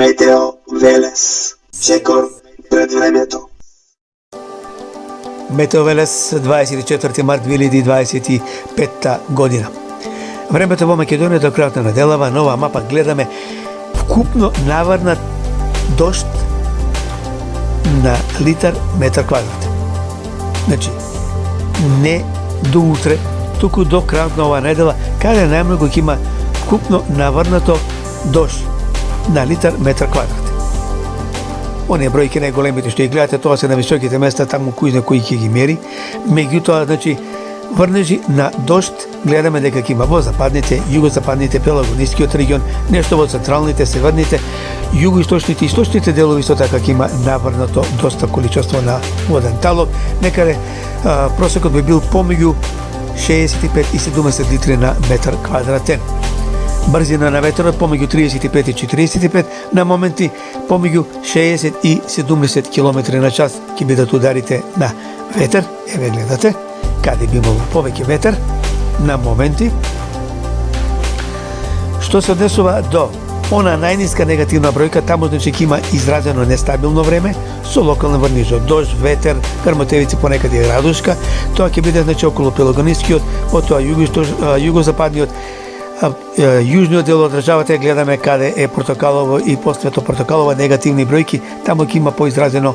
Метео Велес. Секор пред времето. Метео Велес, 24 март 2025 година. Времето во Македонија до крајот на неделава, нова мапа гледаме вкупно наврнат дожд на литар метар квадрат. Значи, не до утре, туку до крајот на оваа недела, каде најмногу ќе има вкупно наврнато дожд на литар метар квадрат. Оние бројки најголемите што ги гледате, тоа се на високите места, таму кој ќе ги мери. Меѓутоа, значи, врнежи на дожд гледаме дека ќе има во западните, југозападните, пелагонискиот регион, нешто во централните, северните, југоисточните и источните делови исто така ќе има наврнато доста количество на воден талог. Некаде просекот би бил помеѓу 65 и 70 литри на метар квадратен. Брзина на ветерот помеѓу 35 и 45, на моменти помеѓу 60 и 70 км на час ќе бидат ударите на ветер. Еве гледате, каде би имало повеќе ветер, на моменти. Што се однесува до она најниска негативна бројка, таму значи ќе има изразено нестабилно време, со локални врнежи од дожд, ветер, грмотевици, понекаде и градушка. Тоа ќе биде значи околу пелагонискиот, потоа југозападниот, јужниот дел од државата. Гледаме каде е портокалово и посвето портокалово негативни бројки, таму ќе има поизразено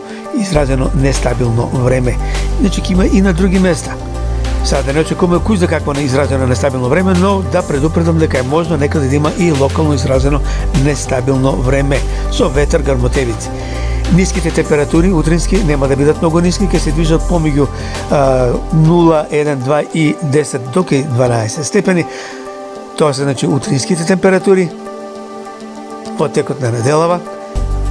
нестабилно време. Значи ќе има и на други места. Сега да не очекуваме кој за какво изразено нестабилно време, но да предупредам дека е можно некаде да има и локално изразено нестабилно време со ветер, грмотевици. Ниските температури утрински нема да бидат многу ниски, ќе се движат помеѓу 0, 1, 2 и 10 до 12 степени. Тоа се значи утринските температури во текот на неделава,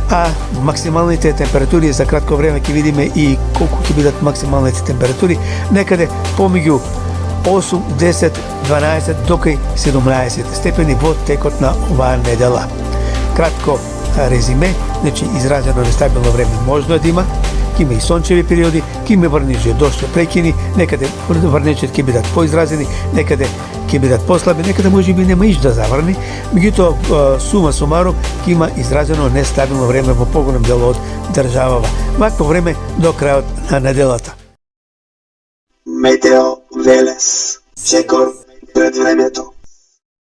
а максималните температури за кратко време ќе видиме и колку ќе бидат максималните температури, некаде помеѓу 8, 10, 12 до 17 степени во текот на оваа недела. Кратко резиме, значи изразено нестабилно време можно да има, ќе има и сончеви периоди, ќе има врнежи од дожд прекини, некаде врнежите ќе бидат поизразени, некаде ќе бидат послаби, некаде може би нема иш да заврни, меѓутоа сума сумарум ќе има изразено нестабилно време во поголем дел од државава. Вакво време до крајот на неделата. Метео Велес. Секор пред времето.